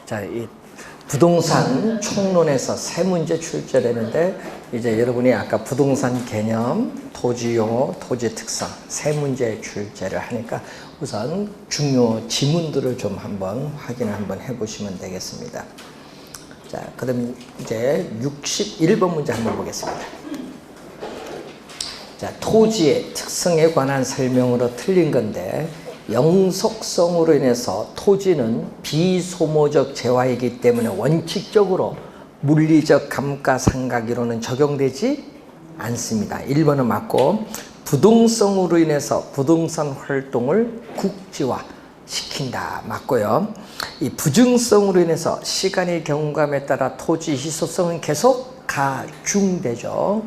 자, 이 부동산 총론에서 세 문제 출제되는데 이제 여러분이 아까 부동산 개념, 토지 용어, 토지 특성 세 문제 출제를 하니까 우선 중요 지문들을 좀 한번 확인을 한번 해보시면 되겠습니다. 자, 그럼 이제 61번 문제 한번 보겠습니다. 자, 토지의 특성에 관한 설명으로 틀린 건데 영속성으로 인해서 토지는 비소모적 재화이기 때문에 원칙적으로 물리적 감가상각이론은 적용되지 않습니다. 1번은 맞고, 부동성으로 인해서 부동산 활동을 국지화 시킨다 맞고요. 이 부증성으로 인해서 시간의 경감에 따라 토지 희소성은 계속 가중되죠.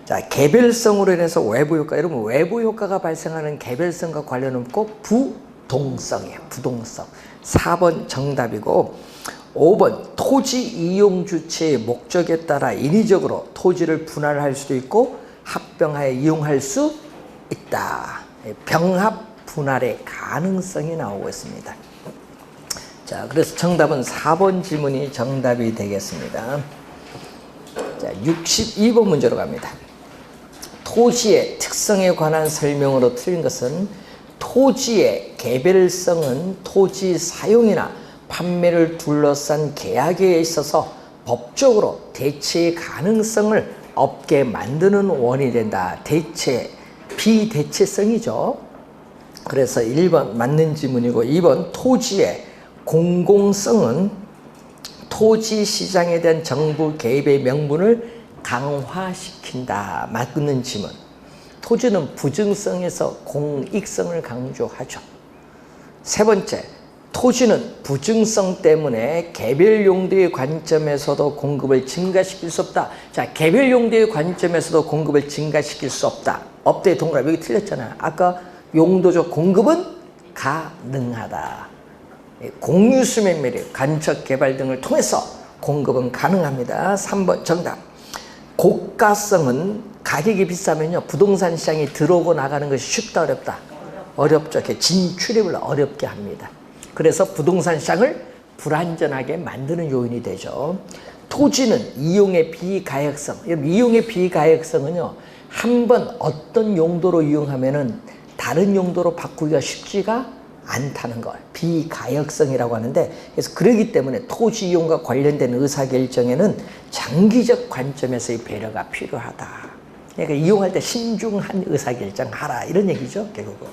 자, 개별성으로 인해서 외부 효과, 여러분 외부 효과가 발생하는 개별성과 관련 없고 부동성이에요. 부동성. 4번 정답이고, 5번 토지 이용 주체의 목적에 따라 인위적으로 토지를 분할할 수도 있고 합병하여 이용할 수 있다. 병합 분할의 가능성이 나오고 있습니다. 자, 그래서 정답은 4번 지문이 정답이 되겠습니다. 자, 62번 문제로 갑니다. 토지의 특성에 관한 설명으로 틀린 것은 토지의 개별성은 토지 사용이나 판매를 둘러싼 계약에 있어서 법적으로 대체의 가능성을 없게 만드는 원인이 된다. 대체, 비대체성이죠. 그래서 1번 맞는 지문이고, 2번 토지의 공공성은 토지 시장에 대한 정부 개입의 명분을 강화시킨다. 맞는 지문. 토지는 부증성에서 공익성을 강조하죠. 세 번째, 토지는 부증성 때문에 개별 용도의 관점에서도 공급을 증가시킬 수 없다. 자, 개별 용도의 관점에서도 공급을 증가시킬 수 없다. 없대 동그라미 여기 틀렸잖아요. 아까 용도적 공급은 가능하다. 공유수면 매립, 간척 개발 등을 통해서 공급은 가능합니다. 3번 정답. 고가성은 가격이 비싸면요 부동산 시장이 들어오고 나가는 것이 쉽다 어렵다? 어렵죠. 진출입을 어렵게 합니다. 그래서 부동산 시장을 불안전하게 만드는 요인이 되죠. 토지는 이용의 비가역성. 이용의 비가역성은요, 한번 어떤 용도로 이용하면은 다른 용도로 바꾸기가 쉽지가 않다는 걸 비가역성이라고 하는데, 그래서 그러기 때문에 토지 이용과 관련된 의사결정에는 장기적 관점에서의 배려가 필요하다. 그러니까 이용할 때 신중한 의사결정 하라, 이런 얘기죠, 결국은.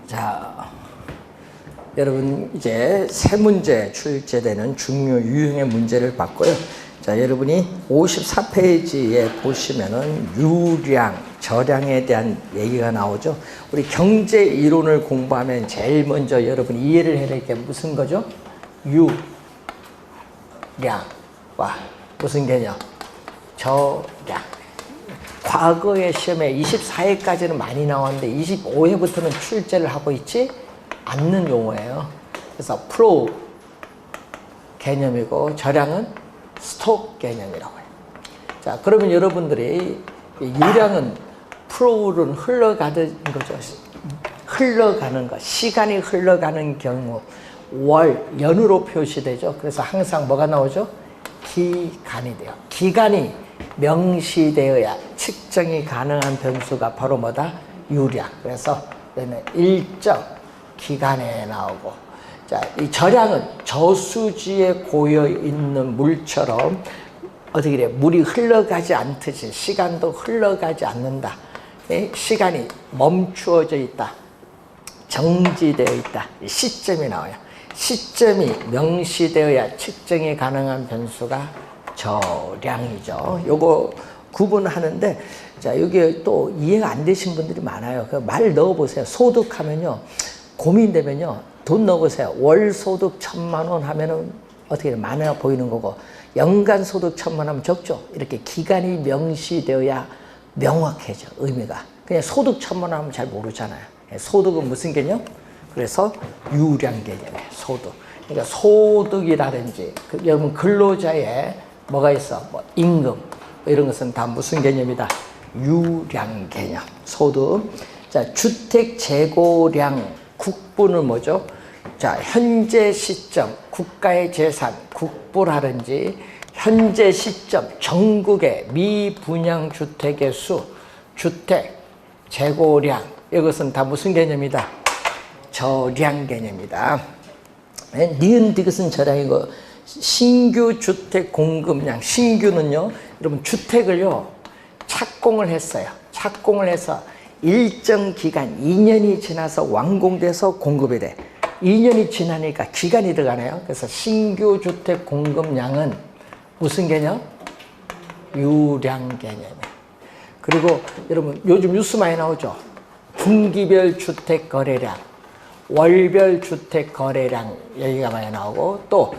자, 여러분 이제 세 문제 출제되는 중요 유형의 문제를 봤고요. 자, 여러분이 54페이지에 보시면은 유량, 저량에 대한 얘기가 나오죠. 우리 경제 이론을 공부하면 제일 먼저 여러분 이해를 해야 될 게 무슨 거죠? 유량과 무슨 개념? 저량. 과거의 시험에 24회까지는 많이 나왔는데 25회부터는 출제를 하고 있지 않는 용어예요. 그래서 프로 개념이고 저량은 스톡 개념이라고 해요. 자, 그러면 여러분들이 유량은 프로는 흘러가는 거죠. 흘러가는 것, 시간이 흘러가는 경우 월, 연으로 표시되죠. 그래서 항상 뭐가 나오죠? 기간이 돼요. 기간이 명시되어야 측정이 가능한 변수가 바로 뭐다? 유량. 그래서 일정 기간에 나오고, 자, 이 저량은 저수지에 고여 있는 물처럼 어떻게 돼? 물이 흘러가지 않듯이 시간도 흘러가지 않는다. 시간이 멈추어져 있다. 정지되어 있다. 시점이 나와요. 시점이 명시되어야 측정이 가능한 변수가 저량이죠. 요거 구분하는데, 자, 여기 또 이해가 안 되신 분들이 많아요. 그 말 넣어보세요. 소득하면요, 고민되면요, 돈 넣어보세요. 월 소득 1,000만 원 하면은 어떻게 많아 보이는 거고, 연간 소득 1,000만 원 하면 적죠. 이렇게 기간이 명시되어야 명확해져, 의미가. 그냥 소득 1,000만 원 하면 잘 모르잖아요. 소득은 무슨 개념? 그래서 유량 개념이에요, 소득. 그러니까 소득이라든지, 여러분 근로자의 뭐가 있어? 뭐 임금 이런 것은 다 무슨 개념이다? 유량 개념. 소득. 자, 주택 재고량 국부는 뭐죠? 자, 현재 시점 국가의 재산 국부라든지 현재 시점 전국의 미분양 주택의 수, 주택 재고량, 이것은 다 무슨 개념이다? 저량 개념이다. 니은 디귿은 저량이고, 신규 주택 공급량, 신규는요, 여러분 주택을요 착공을 했어요. 착공을 해서 일정 기간 2년이 지나서 완공돼서 공급이 돼. 2년이 지나니까 기간이 들어가네요. 그래서 신규 주택 공급량은 무슨 개념? 유량 개념이에요. 그리고 여러분 요즘 뉴스 많이 나오죠. 분기별 주택 거래량, 월별 주택 거래량 얘기가 많이 나오고, 또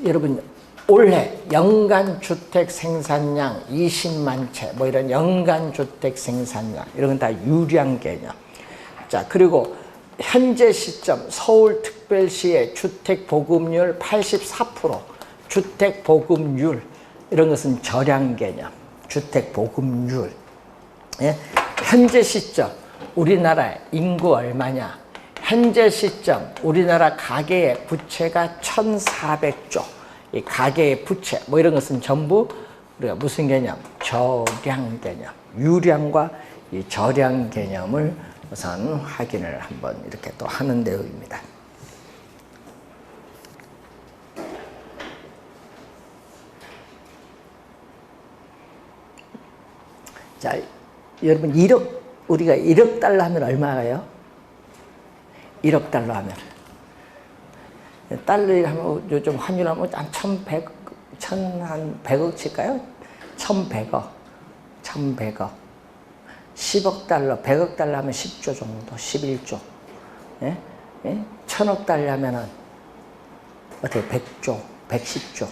여러분 올해 연간 주택 생산량 20만 채, 뭐 이런 연간 주택 생산량, 이런 건 다 유량 개념. 자, 그리고 현재 시점 서울특별시의 주택 보급률 84%, 주택 보급률, 이런 것은 저량 개념. 주택 보급률. 예? 현재 시점 우리나라 인구 얼마냐? 현재 시점 우리나라 가계의 부채가 1,400조. 이 가계의 부채 뭐 이런 것은 전부 우리가 무슨 개념? 저량 개념. 유량과 이 저량 개념을 우선 확인을 한번 이렇게 또 하는 내용입니다. 자, 여러분 1억, 우리가 1억 달러 하면 얼마가요? 1억 달러 하면 달러 하면 요즘 환율하면 한 1,100억 칠까요? 1,100억 10억 달러, 100억 달러 하면 10조 정도, 11조. 예? 예? 1,000억 달러 하면은 어떻게 100조, 110조.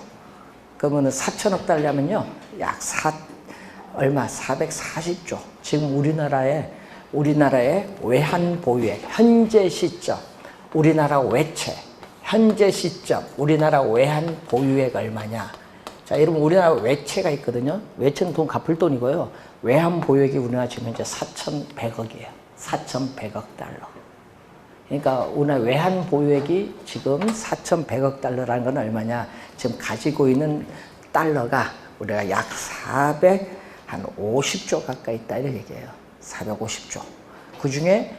그러면은 4,000억 달러 하면요, 약 440조. 지금 우리나라의 외환 보유액, 현재 시점 우리나라 외채, 현재 시점 우리나라 외환 보유액 얼마냐? 자, 여러분 우리나라 외채가 있거든요. 외채는 돈 갚을 돈이고요. 외환 보유액이 우리나라 지금 현재 4,100억이에요. 4,100억 달러. 그러니까 우리나라 외환 보유액이 지금 4,100억 달러라는 건 얼마냐? 지금 가지고 있는 달러가 우리가 약 450조 가까이 있다 이런 얘기예요. 450조. 그 중에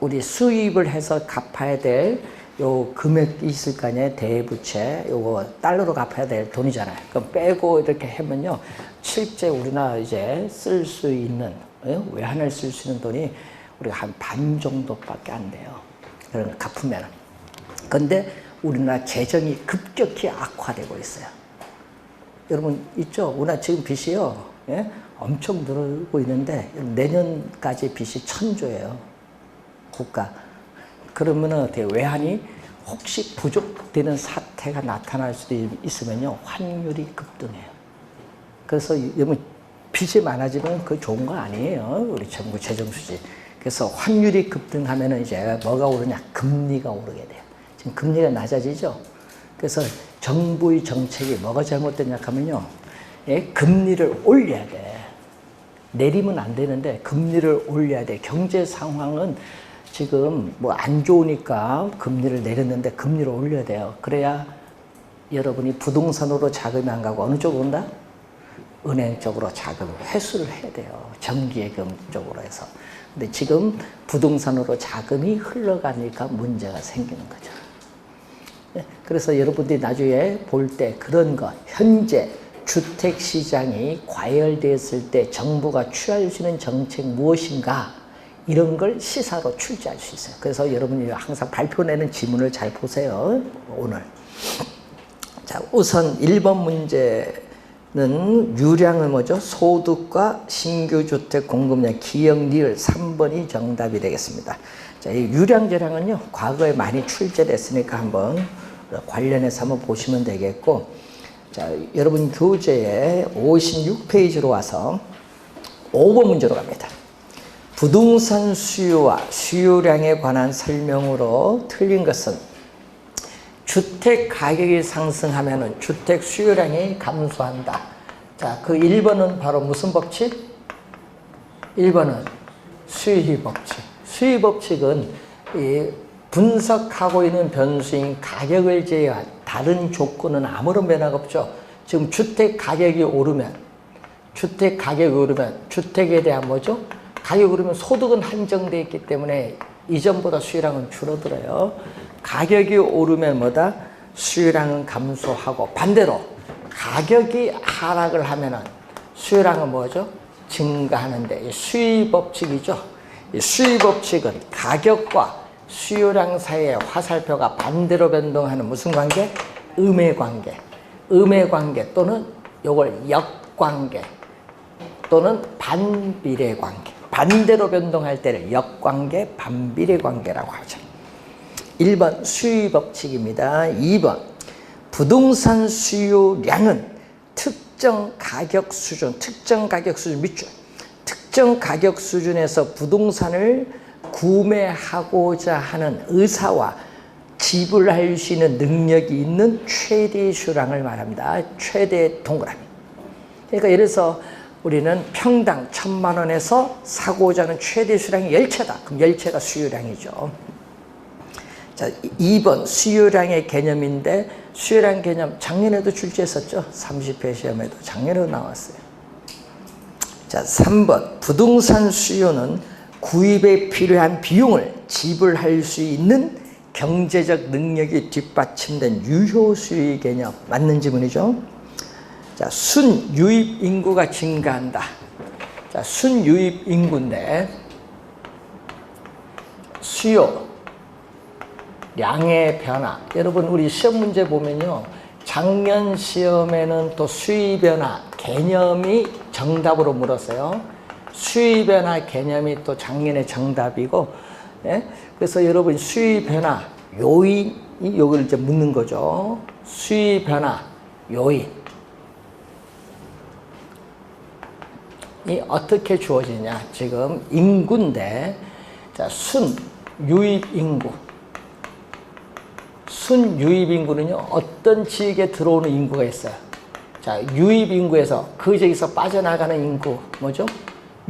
우리 수입을 해서 갚아야 될 요 금액이 있을 거 아니에요. 대부채. 요거 달러로 갚아야 될 돈이잖아요. 그럼 빼고 이렇게 하면요, 실제 우리나라 이제 쓸 수 있는, 외환을 쓸 수 있는 돈이 우리가 한 반 정도밖에 안 돼요. 그런 거 갚으면. 근데 우리나라 재정이 급격히 악화되고 있어요. 여러분 있죠? 우리나라 지금 빚이요, 예? 엄청 늘고 있는데 내년까지 빚이 1,000조예요. 국가. 그러면은 어떻게 외환이 혹시 부족되는 사태가 나타날 수도 있으면요, 환율이 급등해요. 그래서 여러분 빚이 많아지면 그거 좋은 거 아니에요. 우리 정부 재정 수지. 그래서 환율이 급등하면은 이제 뭐가 오르냐? 금리가 오르게 돼요. 지금 금리가 낮아지죠. 그래서 정부의 정책이 뭐가 잘못됐냐 하면요, 예? 금리를 올려야 돼. 내리면 안 되는데 금리를 올려야 돼. 경제 상황은 지금 뭐 안 좋으니까 금리를 내렸는데 금리를 올려야 돼요. 그래야 여러분이 부동산으로 자금이 안 가고 어느 쪽으로 온다? 은행 쪽으로 자금을 회수를 해야 돼요. 정기예금 쪽으로 해서. 근데 지금 부동산으로 자금이 흘러가니까 문제가 생기는 거죠. 그래서 여러분들이 나중에 볼 때 그런 것, 현재 주택시장이 과열되었을 때 정부가 취할 수 있는 정책 무엇인가, 이런 걸 시사로 출제할 수 있어요. 그래서 여러분이 항상 발표내는 지문을 잘 보세요. 오늘. 자, 우선 1번 문제는 유량은 뭐죠? 소득과 신규 주택 공급량, 기역, 리을 3번이 정답이 되겠습니다. 자, 이 유량 저량은요, 과거에 많이 출제됐으니까 한번 관련해서 한번 보시면 되겠고, 자, 여러분 교재에 56페이지로 와서 5번 문제로 갑니다. 부동산 수요와 수요량에 관한 설명으로 틀린 것은 주택 가격이 상승하면 주택 수요량이 감소한다. 자, 그 1번은 바로 무슨 법칙? 1번은 수의 법칙. 수의 법칙은 이 분석하고 있는 변수인 가격을 제외한 다른 조건은 아무런 변화가 없죠. 지금 주택 가격이 오르면 주택에 대한 뭐죠? 가격이 오르면 소득은 한정되어 있기 때문에 이전보다 수요량은 줄어들어요. 가격이 오르면 뭐다? 수요량은 감소하고, 반대로 가격이 하락을 하면은 수요량은 뭐죠? 증가하는데, 수의 법칙이죠. 이 수의 법칙은 가격과 수요량 사이의 화살표가 반대로 변동하는 무슨 관계? 음의 관계. 음의 관계 또는 요걸 역관계 또는 반비례 관계. 반대로 변동할 때를 역관계, 반비례 관계라고 하죠. 1번 수의 법칙입니다. 2번 부동산 수요량은 특정 가격 수준 밑줄, 특정 가격 수준에서 부동산을 구매하고자 하는 의사와 지불할 수 있는 능력이 있는 최대 수량을 말합니다. 최대 동그라미. 그러니까 예를 들어서 우리는 평당 1,000만 원에서 사고자 하는 최대 수량이 10채다. 그럼 10채가 수요량이죠. 자, 2번 수요량의 개념인데, 수요량 개념 작년에도 출제했었죠. 30회 시험에도 작년에도 나왔어요. 자, 3번 부동산 수요는 구입에 필요한 비용을 지불할 수 있는 경제적 능력이 뒷받침된 유효 수요의 개념. 맞는 지문이죠. 자, 순유입 인구가 증가한다. 자, 순유입 인구인데 수요 량의 변화. 여러분 우리 시험 문제 보면요, 작년 시험에는 또 수의 변화 개념이 정답으로 물었어요. 수의 변화 개념이 또 작년에 정답이고, 예? 그래서 여러분 수의 변화 요인이 요걸 이제 묻는 거죠. 수의 변화 요인 이 어떻게 주어지냐? 지금 인구인데, 자, 순유입 인구. 순유입 인구는요, 어떤 지역에 들어오는 인구가 있어요. 자, 유입 인구에서 그 지역에서 빠져나가는 인구, 뭐죠?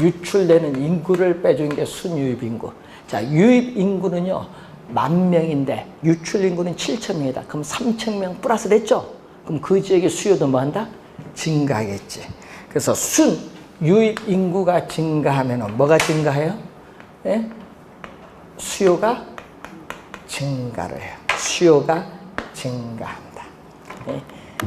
유출되는 인구를 빼준 게 순유입 인구. 자, 유입 인구는요, 10,000명인데 유출 인구는 7,000명이다. 그럼 3,000명 플러스 됐죠? 그럼 그 지역의 수요도 뭐 한다? 증가하겠지. 그래서 순유입 인구가 증가하면 뭐가 증가해요? 예? 수요가 증가를 해요. 수요가 증가한다. 예?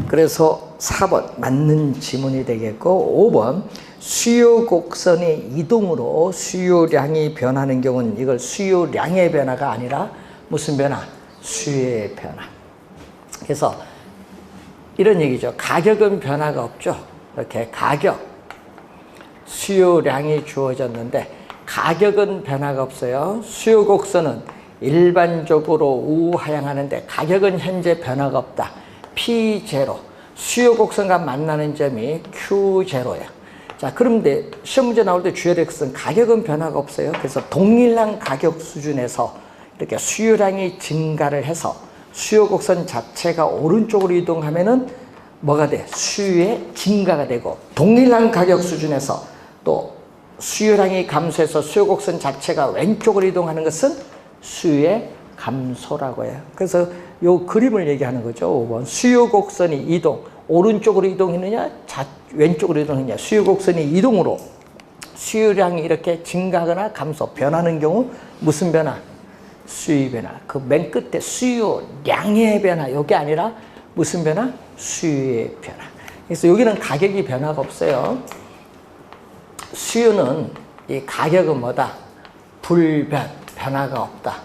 그래서 4번 맞는 지문이 되겠고, 5번 수요 곡선의 이동으로 수요량이 변하는 경우는 이걸 수요량의 변화가 아니라 무슨 변화? 수요의 변화. 그래서 이런 얘기죠. 가격은 변화가 없죠. 이렇게 가격, 수요량이 주어졌는데 가격은 변화가 없어요. 수요 곡선은 일반적으로 우하향하는데 가격은 현재 변화가 없다. P0. 수요 곡선과 만나는 점이 Q0예요. 자, 그런데 시험 문제 나올 때 주요 렉슨 가격은 변화가 없어요. 그래서 동일한 가격 수준에서 이렇게 수요량이 증가를 해서 수요 곡선 자체가 오른쪽으로 이동하면은 뭐가 돼? 수요의 증가가 되고, 동일한 가격 수준에서 또 수요량이 감소해서 수요 곡선 자체가 왼쪽으로 이동하는 것은 수요의 감소라고 해요. 그래서 요 그림을 얘기하는 거죠. 5번 수요 곡선이 이동, 오른쪽으로 이동했느냐 왼쪽으로 이동했느냐. 수요 곡선이 이동으로 수요량이 이렇게 증가하거나 감소, 변하는 경우 무슨 변화? 수요 변화. 그 맨 끝에 수요량의 변화, 이게 아니라 무슨 변화? 수요의 변화. 그래서 여기는 가격이 변화가 없어요. 수요는, 이 가격은 뭐다? 불변, 변화가 없다.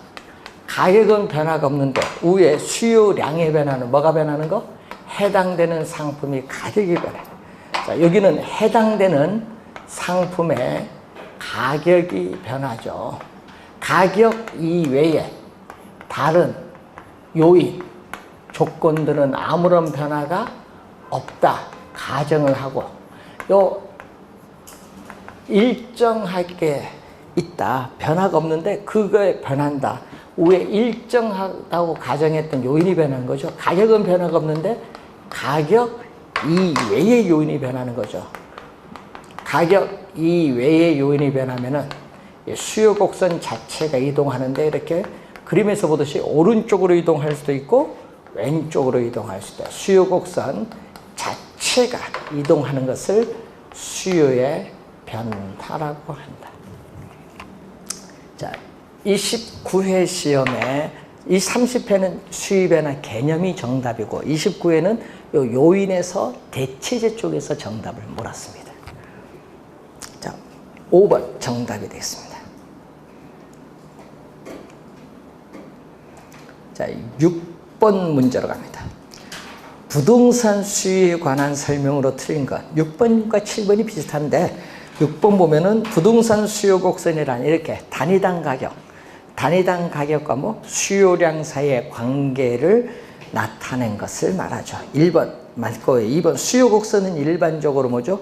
가격은 변화가 없는데 위에 수요량의 변화는 뭐가 변하는 거? 해당되는 상품이 가격이 변해. 자, 여기는 해당되는 상품의 가격이 변하죠. 가격 이외에 다른 요인, 조건들은 아무런 변화가 없다 가정을 하고, 요 일정하게 있다, 변화가 없는데 그거에 변한다. 위에 일정하다고 가정했던 요인이 변한 거죠. 가격은 변화가 없는데 가격 이외의 요인이 변하는 거죠. 가격 이외의 요인이 변하면은 수요 곡선 자체가 이동하는데 이렇게 그림에서 보듯이 오른쪽으로 이동할 수도 있고 왼쪽으로 이동할 수도 있다. 수요 곡선 자체가 이동하는 것을 수요의 변화라고 한다. 자, 29회 시험에 이 30회는 수요 변화 개념이 정답이고 29회는 요인에서 대체제 쪽에서 정답을 몰았습니다. 자, 5번 정답이 되겠습니다. 자, 6번 문제로 갑니다. 부동산 수요에 관한 설명으로 틀린 것. 6번과 7번이 비슷한데 6번 보면은 부동산 수요 곡선이란 이렇게 단위당 가격과 뭐 수요량 사이의 관계를 나타낸 것을 말하죠. 1번 맞고 2번 수요 곡선은 일반적으로 뭐죠?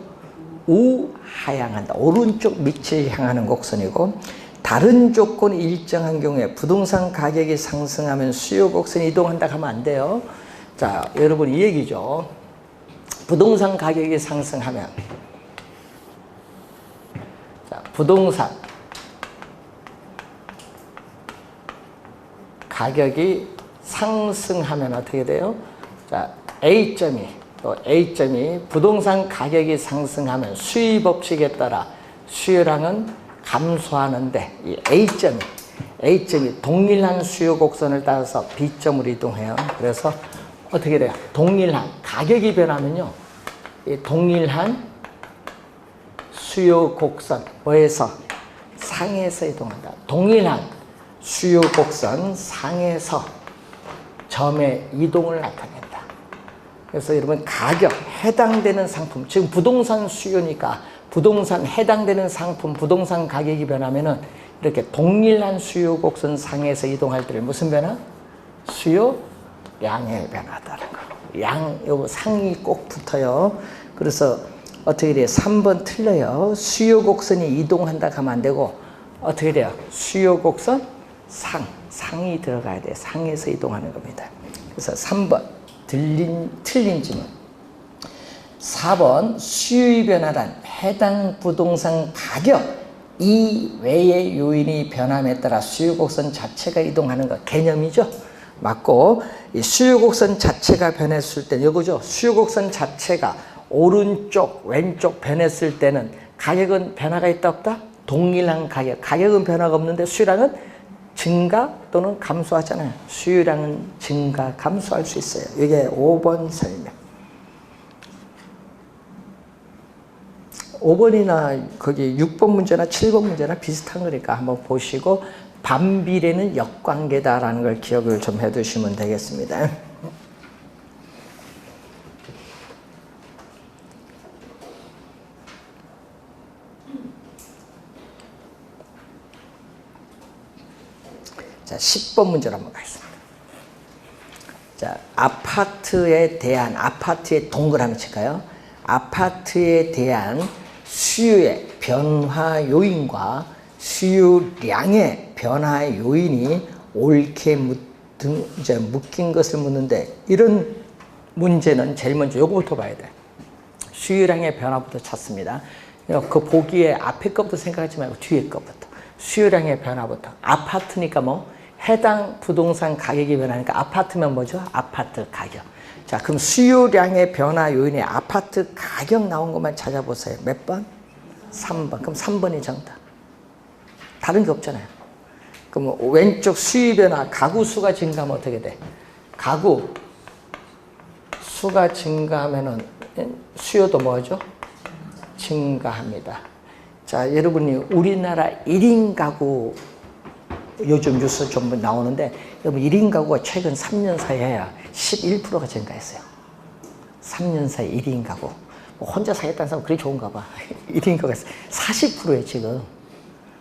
우하향한다. 오른쪽 밑을 향하는 곡선이고 다른 조건이 일정한 경우에 부동산 가격이 상승하면 수요 곡선이 이동한다 하면 안 돼요. 자, 여러분 이 얘기죠. 부동산 가격이 상승하면 자, 부동산 가격이 상승하면 어떻게 돼요? 자, A점이 부동산 가격이 상승하면 수요 법칙에 따라 수요량은 감소하는데 이 A점이 동일한 수요 곡선을 따라서 B점으로 이동해요. 그래서 어떻게 돼요? 동일한 가격이 변하면요, 이 동일한 수요 곡선 뭐에서 상에서 이동한다. 동일한 수요 곡선 상에서 점의 이동을 나타낸다. 그래서 여러분 가격 해당되는 상품, 지금 부동산 수요니까 부동산 해당되는 상품, 부동산 가격이 변하면은 이렇게 동일한 수요 곡선 상에서 이동할 때를 무슨 변화? 수요량의 변화다는 거. 양, 요거 상이 꼭 붙어요. 그래서 어떻게 돼요? 3번 틀려요. 수요 곡선이 이동한다 하면 안 되고 어떻게 돼요? 수요 곡선 상이 들어가야 돼요. 상에서 이동하는 겁니다. 그래서 3번 틀린 질문. 4번 수요의 변화란 해당 부동산 가격 이외의 요인이 변함에 따라 수요 곡선 자체가 이동하는 것 개념이죠. 맞고 이 수요 곡선 자체가 변했을 때 이거죠. 수요 곡선 자체가 오른쪽 왼쪽 변했을 때는 가격은 변화가 있다 없다? 동일한 가격은 변화가 없는데 수요량은 증가 또는 감소하잖아요. 수요량은 증가 감소할 수 있어요. 이게 5번 설명. 5번이나 거기 6번 문제나 7번 문제나 비슷한 거니까 한번 보시고 반비례는 역관계다라는 걸 기억을 좀 해두시면 되겠습니다. 자, 10번 문제로 한번 가겠습니다. 자, 아파트에 대한 아파트의 동그라미 칠까요? 아파트에 대한 수요의 변화 요인과 수요량의 변화 요인이 옳게 묶인 것을 묻는데 이런 문제는 제일 먼저 요거부터 봐야 돼. 수요량의 변화부터 찾습니다. 그 보기에 앞에 것부터 생각하지 말고 뒤에 것부터. 수요량의 변화부터. 아파트니까 뭐 해당 부동산 가격이 변하니까 아파트면 뭐죠? 아파트 가격. 자, 그럼 수요량의 변화 요인이 아파트 가격 나온 것만 찾아보세요. 몇 번? 3번. 그럼 3번이 정답. 다른 게 없잖아요. 그럼 왼쪽 수요 변화, 가구 수가 증가하면 어떻게 돼? 가구 수가 증가하면은 수요도 뭐죠? 증가합니다. 자, 여러분이 우리나라 1인 가구 요즘 뉴스 좀 나오는데 여러분 1인 가구가 최근 3년 사이에 11%가 증가했어요. 3년 사이 1인 가구. 뭐 혼자 살겠다는 사람 그게 좋은가 봐. 1인 가구가 40%예요 지금.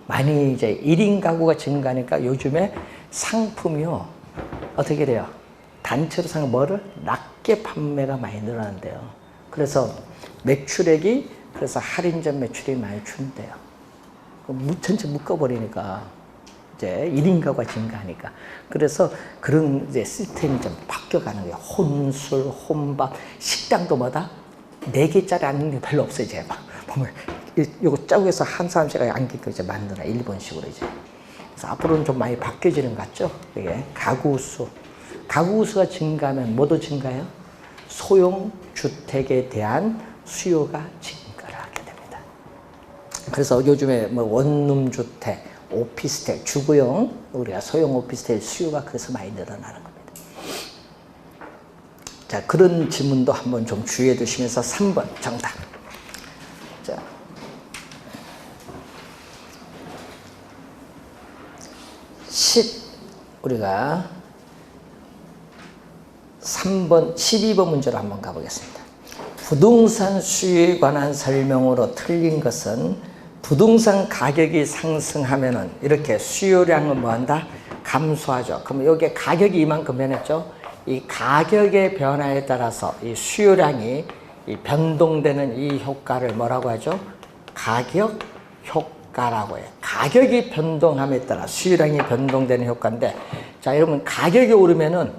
많이 이제 1인 가구가 증가하니까 요즘에 상품이요 어떻게 돼요? 단체로 산 뭐를 낮게 판매가 많이 늘어난대요. 그래서 매출액이 그래서 할인전 매출이 많이 준대요. 전체 묶어버리니까 이제 1인 가구가 증가하니까. 그래서 그런 이제 시스템이 좀 바뀌어가는 거예요. 혼술, 혼밥, 식당도 뭐다? 4개짜리 안긴 게 별로 없어요. 이제 막 보면 요거 짜고해서 한 사람씩 안긴 거 이제 만드나 일본식으로 이제. 그래서 앞으로는 좀 많이 바뀌어지는 것 같죠. 이게 가구수가 증가하면 뭐도 증가해요? 소형 주택에 대한 수요가 증가를 하게 됩니다. 그래서 요즘에 뭐 원룸 주택, 오피스텔, 주거용 우리가 소형 오피스텔 수요가 그래서 많이 늘어나는 겁니다. 자, 그런 질문도 한번 좀 주의해 두시면서 3번 정답. 자, 우리가 3번, 12번 문제로 한번 가보겠습니다. 부동산 수요에 관한 설명으로 틀린 것은 부동산 가격이 상승하면은 이렇게 수요량은 뭐한다? 감소하죠. 그럼 여기에 가격이 이만큼 변했죠. 이 가격의 변화에 따라서 이 수요량이 이 변동되는 이 효과를 뭐라고 하죠? 가격 효과라고 해요. 가격이 변동함에 따라 수요량이 변동되는 효과인데, 자, 여러분 가격이 오르면은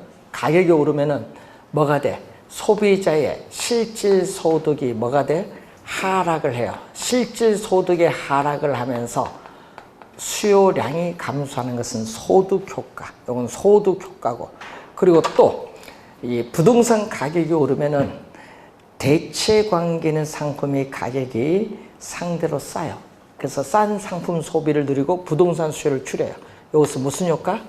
뭐가 돼? 소비자의 실질 소득이 뭐가 돼? 하락을 해요. 실질 소득의 하락을 하면서 수요량이 감소하는 것은 소득 효과. 이건 소득 효과고. 그리고 또 이 부동산 가격이 오르면은 대체 관계는 상품의 가격이 상대로 싸요. 그래서 싼 상품 소비를 누리고 부동산 수요를 줄여요. 이것은 무슨 효과?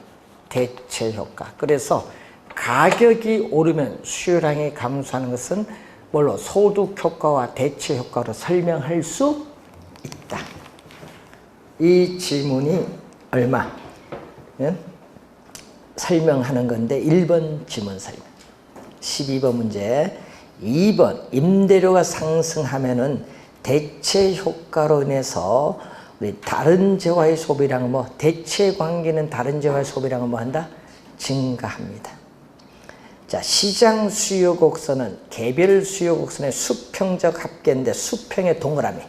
대체 효과. 그래서 가격이 오르면 수요량이 감소하는 것은 뭘로? 소득 효과와 대체 효과로 설명할 수 있다. 이 질문이 얼마? 설명하는 건데 1번 지문 설명. 12번 문제. 2번 임대료가 상승하면은 대체 효과로 인해서 우리 다른 재화의 소비량은 뭐 대체 관계는 다른 재화의 소비량은 뭐 한다? 증가합니다. 자, 시장 수요 곡선은 개별 수요 곡선의 수평적 합계인데 수평의 동그라미.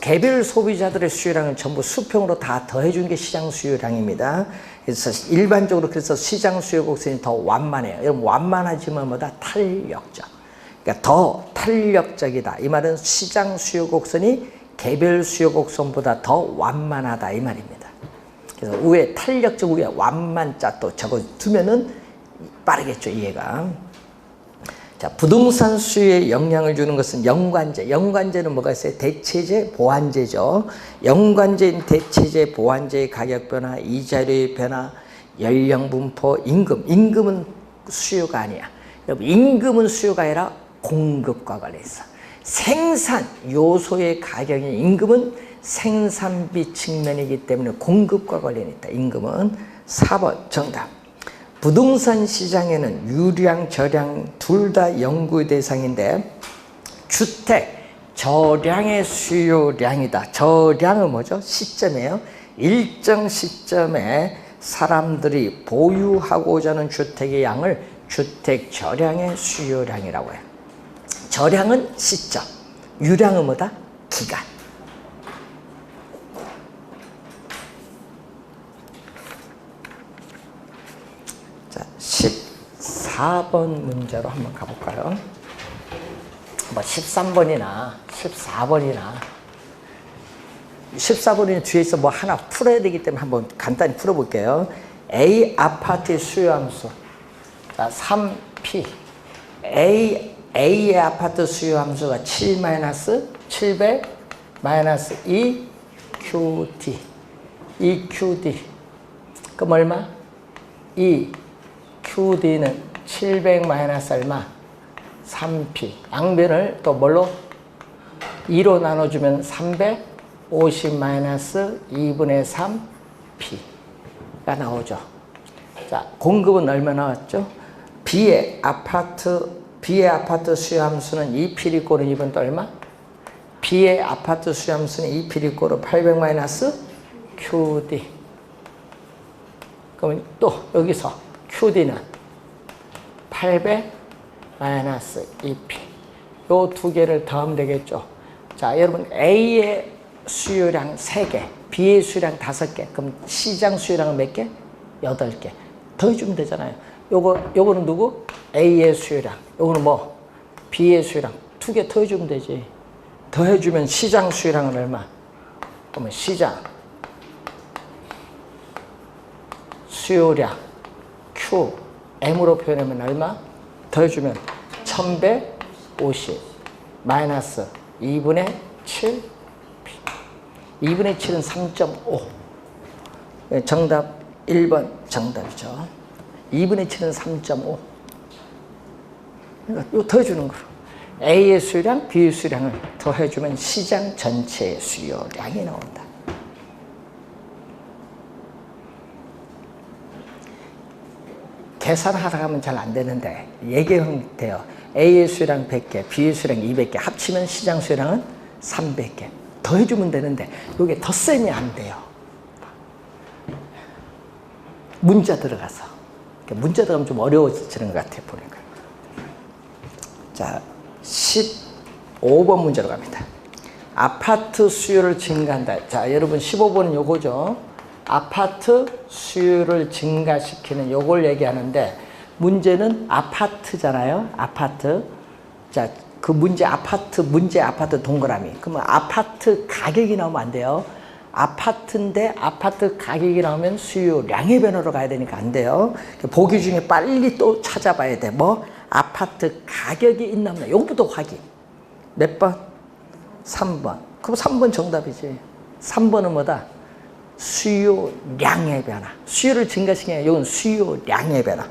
개별 소비자들의 수요량을 전부 수평으로 다 더해준 게 시장 수요량입니다. 그래서 일반적으로 그래서 시장 수요 곡선이 더 완만해요. 여러분 완만하지만 뭐다? 탄력적. 그러니까 더 탄력적이다. 이 말은 시장 수요 곡선이 개별 수요 곡선보다 더 완만하다 이 말입니다. 그래서 위에 탄력적 위에 완만자 또 적어 두면은 빠르겠죠, 이해가. 자, 부동산 수요에 영향을 주는 것은 연관제. 연관제는 뭐가 있어요? 대체제, 보완제죠. 연관제인 대체제, 보완제의 가격 변화, 이자료의 변화, 연령 분포, 임금. 임금은 수요가 아니야. 여러분, 임금은 수요가 아니라 공급과 관련해서. 생산 요소의 가격이 임금은 생산비 측면이기 때문에 공급과 관련이 있다. 임금은 4번 정답. 부동산 시장에는 유량, 저량 둘 다 연구의 대상인데 주택 저량의 수요량이다. 저량은 뭐죠? 시점이에요. 일정 시점에 사람들이 보유하고자 하는 주택의 양을 주택 저량의 수요량이라고 해요. 저량은 시점, 유량은 뭐다? 기간. 자, 14번 문제로 한번 가볼까요? 뭐 13번이나 14번이나 14번이 뒤에 있어 뭐 하나 풀어야 되기 때문에 한번 간단히 풀어볼게요. A 아파트의 수요함수. 자, 3P. A의 아파트 수요함수가 7-700 2QD. 2QD. 그럼 얼마? 2QD는 700 얼마? 3P. 양변을 또 뭘로? 2로 나눠주면 350 2분의 3P가 나오죠. 자, 공급은 얼마 나왔죠? B의 아파트 수요함수는 2P 꼴은 2번 또 얼마? B의 아파트 수요함수는 2P 꼴은 800 QD. 그러면 또 여기서 QD는 800 2P. 요 두 개를 더하면 되겠죠. 자, 여러분 A의 수요량 3개, B의 수요량 5개. 그럼 시장 수요량은 몇 개? 8개. 더해주면 되잖아요. 요거는 누구? A의 수요량. 요거는 뭐? B의 수요량. 두 개 더해주면 되지. 더해주면 시장 수요량은 얼마? 그러면 시장 수요량 Q M으로 표현하면 얼마? 더해주면 1150 마이너스 2분의 7 2분의 7은 3.5 정답 1번 정답이죠. 2분의 7은 3.5 그러니까 이거 더해주는 거로 A의 수요량, B의 수요량을 더해주면 시장 전체의 수요량이 나온다. 계산하다 가면 잘 안 되는데 얘기하면 돼요. A의 수요량 100개, B의 수요량 200개 합치면 시장 수요량은 300개. 더해주면 되는데 이게 덧셈이 안 돼요. 문자 들어가서. 문자 들어가면 좀 어려워지는 것 같아요. 보니까. 자, 15번 문제로 갑니다. 아파트 수요를 증가한다. 자, 여러분 15번은 요거죠. 아파트 수요를 증가시키는 요걸 얘기하는데 문제는 아파트잖아요. 아파트. 자, 그 문제 아파트 동그라미. 그러면 아파트 가격이 나오면 안 돼요. 아파트인데 아파트 가격이 나오면 수요량의 변화로 가야 되니까 안 돼요. 보기 중에 빨리 또 찾아봐야 돼. 뭐? 아파트 가격이 있나 없나. 요것부터 확인. 몇 번? 3번. 그럼 3번 정답이지. 3번은 뭐다? 수요량의 변화. 수요를 증가시키는 이건 수요량의 변화.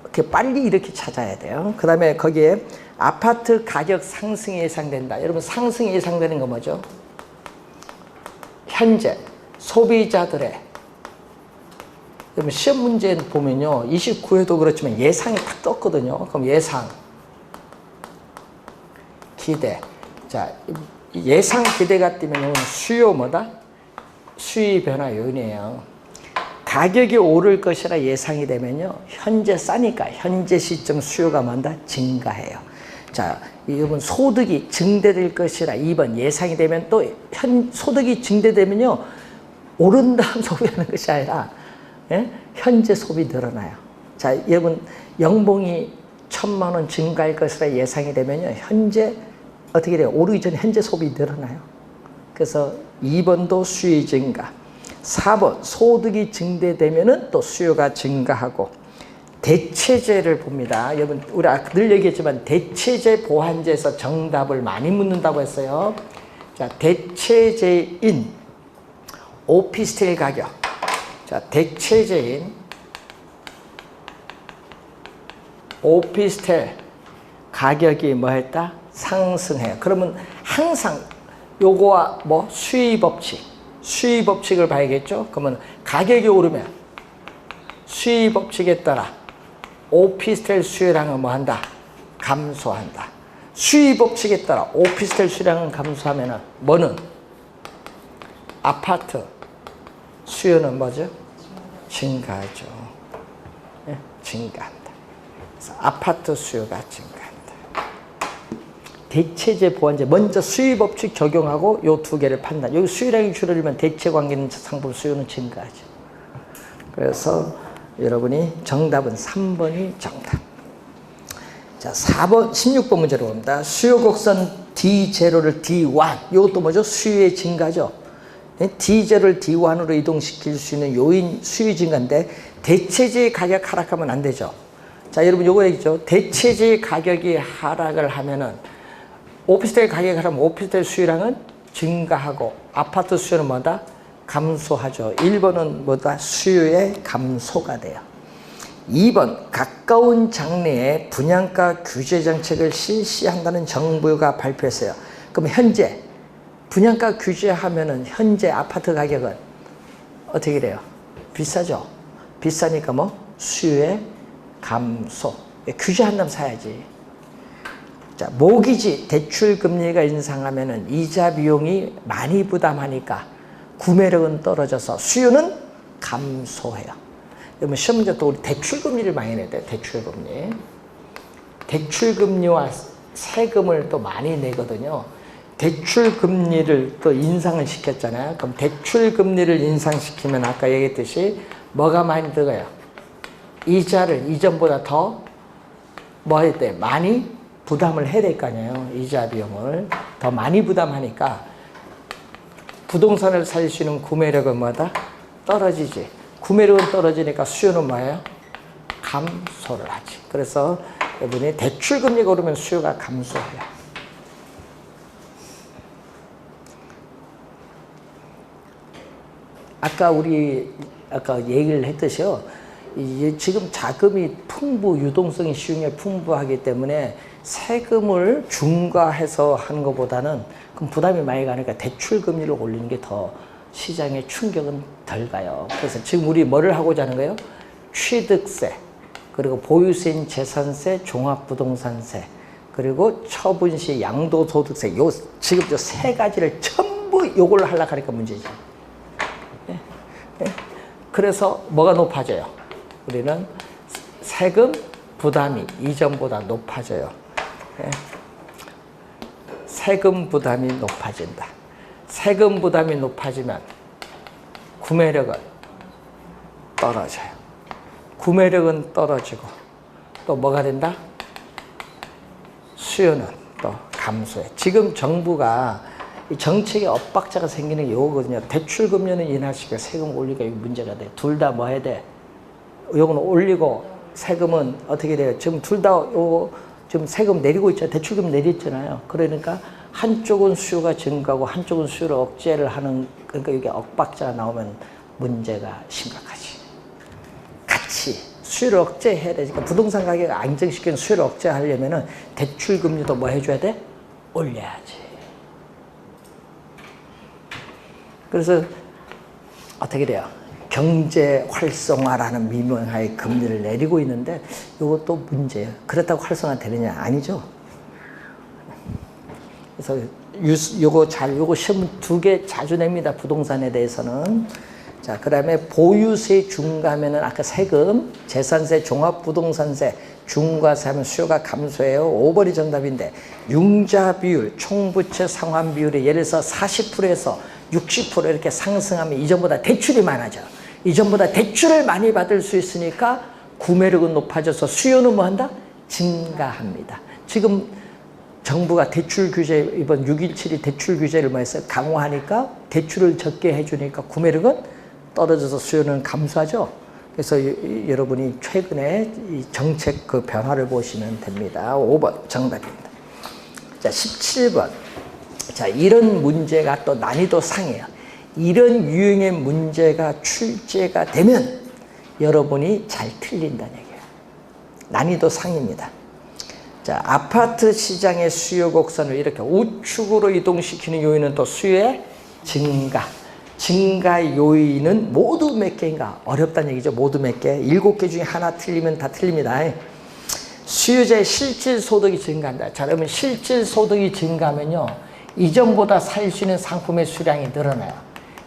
이렇게 빨리 이렇게 찾아야 돼요. 그 다음에 거기에 아파트 가격 상승이 예상된다. 여러분 상승이 예상되는 거 뭐죠? 현재 소비자들의 여러분 시험 문제 보면요. 29회도 그렇지만 예상이 딱 떴거든요. 그럼 예상, 기대. 자, 예상 기대가 뜨면 수요 뭐다? 수요 변화 요인이에요. 가격이 오를 것이라 예상이 되면요. 현재 싸니까 현재 시점 수요가 뭔다? 증가해요. 자, 여러분 소득이 증대될 것이라 2번 예상이 되면 또 소득이 증대되면요. 오른 다음 소비하는 것이 아니라 예? 현재 소비 늘어나요. 자, 여러분 연봉이 1,000만 원 증가할 것이라 예상이 되면요. 현재 어떻게 돼요? 오르기 전에 현재 소비 늘어나요. 그래서 2번도 수요 증가. 4번 소득이 증대되면은 또 수요가 증가하고 대체제를 봅니다. 여러분 우리 늘 얘기했지만 대체제 보완제에서 정답을 많이 묻는다고 했어요. 자, 대체제인 오피스텔 가격. 자, 대체제인 오피스텔 가격이 뭐 했다? 상승해요. 그러면 항상 요거와 뭐 수의 법칙을 봐야겠죠. 그러면 가격이 오르면 수의 법칙에 따라 오피스텔 수요량은 뭐 한다? 감소한다. 수의 법칙에 따라 오피스텔 수요량은 감소하면은 뭐는? 아파트 수요는 뭐죠? 증가하죠. 네? 증가한다. 그래서 아파트 수요가 증가한다. 대체제 보완제 먼저 수요 법칙 적용하고 요 두 개를 판단. 여기 수요량이 줄어들면 대체 관계는 상품 수요는 증가하죠. 그래서 여러분이 정답은 3번이 정답. 자, 4번 16번 문제로 봅니다. 수요 곡선 D0를 D1. 이것도 뭐죠? 수요의 증가죠. D0를 D1으로 이동시킬 수 있는 요인 수요 증가인데 대체제의 가격 하락하면 안 되죠. 자, 여러분 요거 얘기죠. 대체제의 가격이 하락을 하면은 오피스텔 가격이 하락하면 오피스텔 수요량은 증가하고 아파트 수요는 뭐다? 감소하죠. 1번은 뭐다? 수요의 감소가 돼요. 2번 가까운 장래에 분양가 규제 정책을 실시한다는 정부가 발표했어요. 그럼 현재 분양가 규제하면은 현재 아파트 가격은 어떻게 돼요? 비싸죠. 비싸니까 뭐 수요의 감소. 규제한다면 사야지. 자, 모기지 대출 금리가 인상하면은 이자 비용이 많이 부담하니까 구매력은 떨어져서 수요는 감소해요. 그러면 시험 문제 또 우리 대출 금리를 많이 내야 돼. 대출 금리. 대출 금리와 세금을 또 많이 내거든요. 대출 금리를 또 인상을 시켰잖아요. 그럼 대출 금리를 인상시키면 아까 얘기했듯이 뭐가 많이 들어가요? 이자를 이전보다 더 뭐 했대? 많이 부담을 해야 될 거 아니에요. 이자 비용을 더 많이 부담하니까 부동산을 살 수 있는 구매력은 뭐다? 떨어지지. 구매력은 떨어지니까 수요는 뭐예요? 감소를 하지. 그래서 여러분이 대출금리가 오르면 수요가 감소해요. 아까 얘기를 했듯이요. 지금 자금이 유동성이 시중에 풍부하기 때문에 세금을 중과해서 하는 것보다는 그럼 부담이 많이 가니까 대출 금리를 올리는 게 더 시장에 충격은 덜 가요. 그래서 지금 우리 뭐를 하고자 하는 거예요? 취득세, 그리고 보유세인 재산세, 종합부동산세, 그리고 처분시 양도소득세, 지금 저 세 가지를 전부 요걸로 하려고 하니까 문제죠. 예? 예? 그래서 뭐가 높아져요? 우리는 세금 부담이 이전보다 높아져요. 예? 세금 부담이 높아진다. 세금 부담이 높아지면 구매력은 떨어져요. 구매력은 떨어지고 또 뭐가 된다? 수요는 또 감소해. 지금 정부가 이 정책의 엇박자가 생기는 게 이거거든요. 대출금리는 인하시키고 세금 올리기가 문제가 돼. 둘 다 뭐 해야 돼? 요거는 올리고 세금은 어떻게 돼요? 지금 둘 다 지금 세금 내리고 있잖아요. 대출금 내렸잖아요. 그러니까 한쪽은 수요가 증가하고 한쪽은 수요를 억제를 하는, 그러니까 이게 엇박자가 나오면 문제가 심각하지. 같이 수요를 억제해야 되니까 부동산 가격을 안정시키는 수요를 억제하려면은 대출금리도 뭐 해줘야 돼? 올려야지. 그래서 어떻게 돼요? 경제 활성화라는 미명하에 금리를 내리고 있는데 이것도 문제예요. 그렇다고 활성화 되느냐? 아니죠. 그래서 요거 시험 2개 자주 냅니다. 부동산에 대해서는. 자, 그다음에 보유세 중과하면은 아까 세금, 재산세, 종합부동산세 중과세 하면 수요가 감소해요. 5번이 정답인데 융자 비율, 총부채 상환 비율이 예를 들어서 40%에서 60% 이렇게 상승하면 이전보다 대출이 많아져. 이전보다 대출을 많이 받을 수 있으니까 구매력은 높아져서 수요는 뭐 한다? 증가합니다. 지금 정부가 대출 규제, 이번 6.17이 대출 규제를 뭐 했어요? 강화하니까 대출을 적게 해주니까 구매력은 떨어져서 수요는 감소하죠. 그래서 여러분이 최근에 이 정책 그 변화를 보시면 됩니다. 5번 정답입니다. 자, 17번. 자, 이런 문제가 또 난이도 상이에요. 이런 유형의 문제가 출제가 되면 여러분이 잘 틀린다는 얘기예요. 난이도 상입니다. 자, 아파트 시장의 수요 곡선을 이렇게 우측으로 이동시키는 요인은 또 수요의 증가. 증가 요인은 모두 몇 개인가? 어렵다는 얘기죠. 모두 몇 개? 7개 중에 하나 틀리면 다 틀립니다. 수요자의 실질 소득이 증가한다. 자, 그러면 실질 소득이 증가하면요, 이전보다 살 수 있는 상품의 수량이 늘어나요.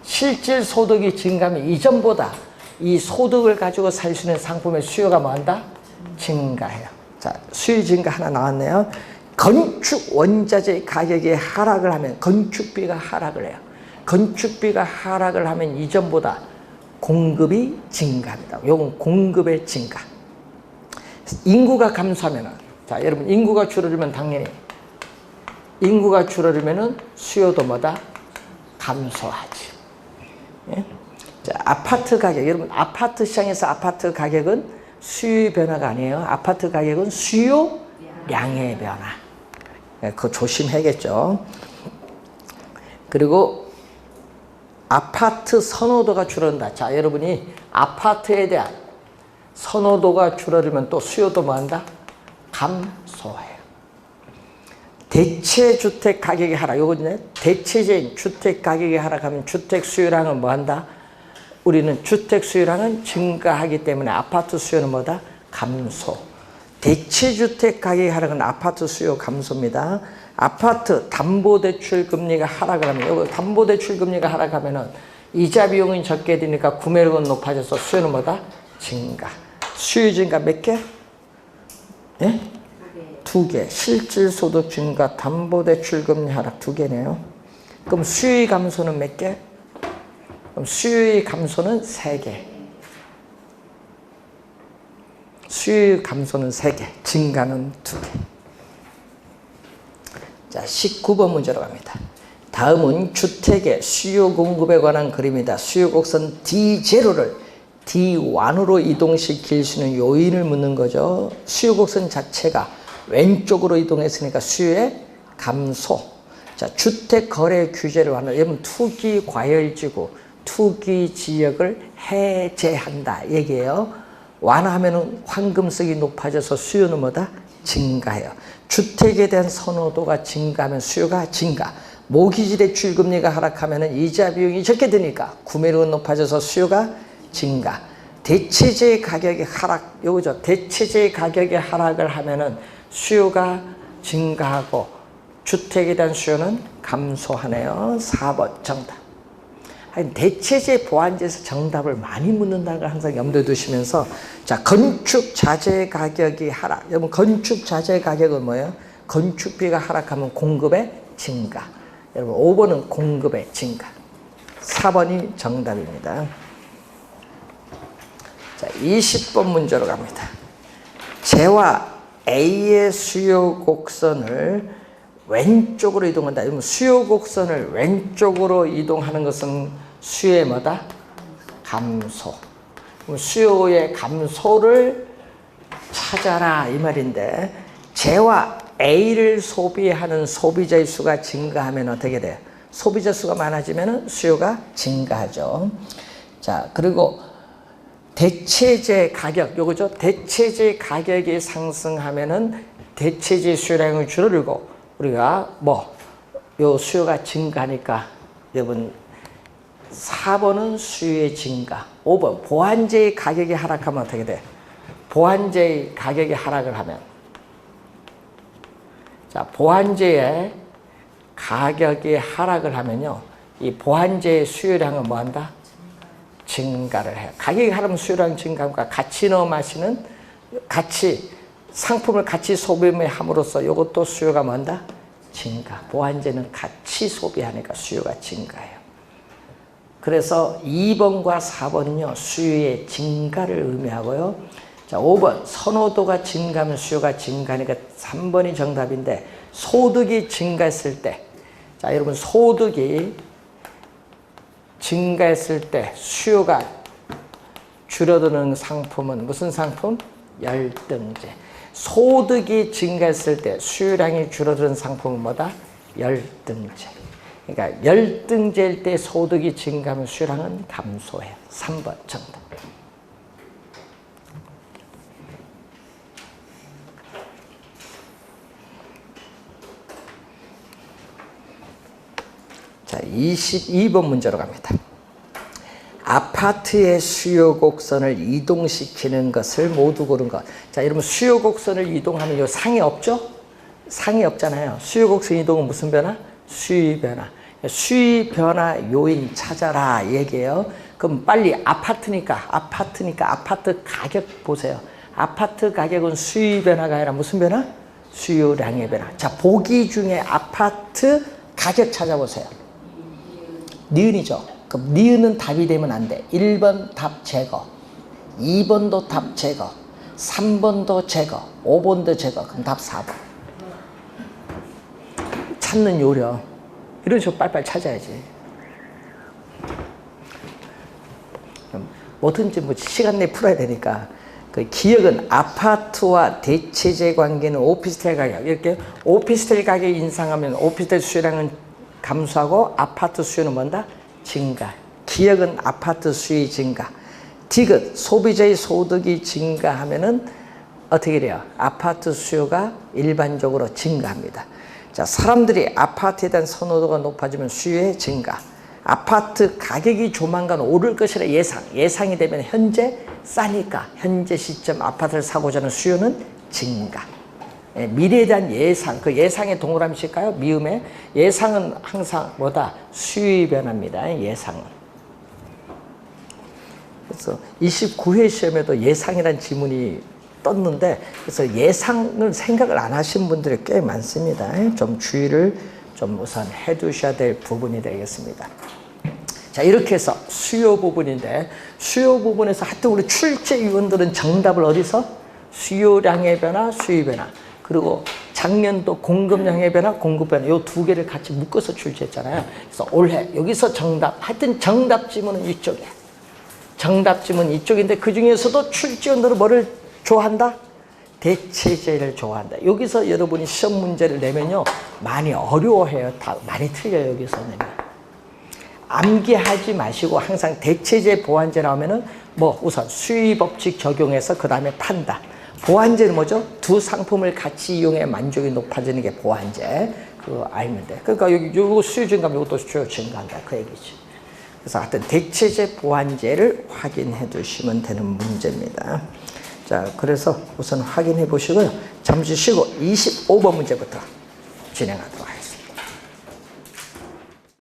실질 소득이 증가하면 이전보다 이 소득을 가지고 살 수 있는 상품의 수요가 뭐한다? 증가해요. 자, 수요 증가 하나 나왔네요. 건축 원자재 가격이 하락을 하면 건축비가 하락을 해요. 건축비가 하락을 하면 이전보다 공급이 증가합니다. 이건 공급의 증가. 인구가 감소하면은, 자, 여러분, 인구가 줄어들면 당연히 인구가 줄어들면은 수요도 뭐다? 감소하지. 예? 자, 아파트 가격, 여러분, 아파트 시장에서 아파트 가격은 수요의 변화가 아니에요. 아파트 가격은 수요량의 변화. 예, 그거 조심해야겠죠. 그리고 아파트 선호도가 줄어든다. 자, 여러분이 아파트에 대한 선호도가 줄어들면 또 수요도 뭐한다? 감소해요. 대체주택 가격이 하락. 요거는 대체적인 주택 가격이 하락하면 주택 수요량은 뭐한다? 우리는 주택 수요량은 증가하기 때문에 아파트 수요는 뭐다? 감소. 대체주택 가격이 하락은 아파트 수요 감소입니다. 아파트 담보대출 금리가 하락을 하면, 요거 담보대출 금리가 하락하면은 이자 비용이 적게 되니까 구매력은 높아져서 수요는 뭐다? 증가. 수요 증가 몇 개? 예? 2개. 실질 소득 증가, 담보대출 금리 하락 2개네요. 그럼 수요의 감소는 몇 개? 그럼 수요의 감소는 3개. 수요의 감소는 3개. 증가는 2개. 자, 19번 문제로 갑니다. 다음은 주택의 수요 공급에 관한 그림이다. 수요 곡선 D0를 D1으로 이동시킬 수 있는 요인을 묻는 거죠. 수요 곡선 자체가 왼쪽으로 이동했으니까 수요의 감소. 자, 주택 거래 규제를 완화하면 투기 과열지구, 투기 지역을 해제한다 얘기예요. 완화하면 황금성이 높아져서 수요는 뭐다? 증가해요. 주택에 대한 선호도가 증가하면 수요가 증가. 모기지대 출금리가 하락하면 이자 비용이 적게 드니까 구매력은 높아져서 수요가 증가. 대체재 가격의 하락, 요거죠. 대체재 가격의 하락을 하면은 수요가 증가하고 주택에 대한 수요는 감소하네요. 4번 정답. 대체재 보완제에서 정답을 많이 묻는다는 걸 항상 염두에 두시면서, 자, 건축 자재 가격이 하락. 여러분, 건축 자재 가격은 뭐예요? 건축비가 하락하면 공급의 증가. 여러분, 5번은 공급의 증가. 4번이 정답입니다. 자, 20번 문제로 갑니다. 재와 A의 수요 곡선을 왼쪽으로 이동한다. 여러분, 수요 곡선을 왼쪽으로 이동하는 것은 수요의 뭐다? 감소. 수요의 감소를 찾아라 이 말인데, 재와 A를 소비하는 소비자의 수가 증가하면 어떻게 돼요? 소비자 수가 많아지면 수요가 증가하죠. 자, 그리고 대체재 가격, 요거죠. 대체재 가격이 상승하면은 대체재 수요량이 줄어들고, 우리가 요 수요가 증가하니까, 여러분 4번은 수요의 증가. 5번 보완제의 가격이 하락하면 어떻게 돼? 보완제의 가격이 하락을 하면, 자, 보완제의 가격이 하락을 하면요, 이 보완제의 수요량은 뭐한다? 증가를 해요. 가격이 하락하면 수요량 증가하니까 같이 넣어 마시는, 같이 상품을 같이 소비함으로써 이것도 수요가 뭔다? 증가. 보완제는 같이 소비하니까 수요가 증가해요. 그래서 2번과 4번은요, 수요의 증가를 의미하고요. 자, 5번 선호도가 증가하면 수요가 증가하니까 3번이 정답인데, 소득이 증가했을 때, 자, 여러분, 소득이 증가했을 때 수요가 줄어드는 상품은 무슨 상품? 열등제. 소득이 증가했을 때 수요량이 줄어드는 상품은 뭐다? 열등제. 그러니까 열등제일 때 소득이 증가하면 수요량은 감소해요. 3번 정답. 자, 22번 문제로 갑니다. 아파트의 수요 곡선을 이동시키는 것을 모두 고른 것. 자, 여러분, 수요 곡선을 이동하면 요 상이 없죠? 상이 없잖아요. 수요 곡선 이동은 무슨 변화? 수위 변화. 수위 변화 요인 찾아라 얘기예요. 그럼 빨리 아파트니까 아파트 가격 보세요. 아파트 가격은 수위 변화가 아니라 무슨 변화? 수요량의 변화. 자, 보기 중에 아파트 가격 찾아보세요. 니은이죠. 그럼 니은은 답이 되면 안 돼. 1번 답 제거, 2번도 답 제거, 3번도 제거, 5번도 제거. 그럼 답 4번. 찾는 요령. 이런 식으로 빨리빨리 찾아야지. 뭐든지 시간 내에 풀어야 되니까. 그 기억은 아파트와 대체재 관계는 오피스텔 가격. 이렇게 오피스텔 가격이 인상하면 오피스텔 수요량은 감소하고 아파트 수요는 뭔다? 증가. 기억은 아파트 수요 증가. 디귿 소비자의 소득이 증가하면은 어떻게 돼요? 아파트 수요가 일반적으로 증가합니다. 자, 사람들이 아파트에 대한 선호도가 높아지면 수요의 증가. 아파트 가격이 조만간 오를 것이라 예상이 되면 현재 싸니까 현재 시점 아파트를 사고자 하는 수요는 증가. 미래에 대한 예상, 그 예상의 동그라미일까요? 미음의 예상은 항상 뭐다? 수요 변화입니다. 예상은. 그래서 29회 시험에도 예상이라는 지문이 떴는데, 그래서 예상을 생각을 안 하신 분들이 꽤 많습니다. 좀 주의를 좀 우선 해 두셔야 될 부분이 되겠습니다. 자, 이렇게 해서 수요 부분인데, 수요 부분에서 하여튼 우리 출제위원들은 정답을 어디서? 수요량의 변화, 수요 변화. 그리고 작년도 공급량의 변화, 공급 변화 요 두 개를 같이 묶어서 출제했잖아요. 그래서 올해 여기서 정답, 하여튼 정답 지문은 이쪽이에요. 정답 지문 이쪽인데 그 중에서도 출제원들은 뭐를 좋아한다? 대체제를 좋아한다. 여기서 여러분이 시험 문제를 내면요 많이 어려워해요. 다 많이 틀려요. 여기서 내면 암기하지 마시고 항상 대체제 보완제 나오면은 뭐 우선 수위 법칙 적용해서 그 다음에 판다. 보완제는 뭐죠? 두 상품을 같이 이용해 만족이 높아지는 게 보완제. 그거 알면 돼. 그러니까 여기 요거 수요 증가면 이것도 수요 증가한다. 그 얘기지. 그래서 하여튼 대체제 보완제를 확인해 두시면 되는 문제입니다. 자, 그래서 우선 확인해 보시고요. 잠시 쉬고 25번 문제부터 진행하도록 하겠습니다.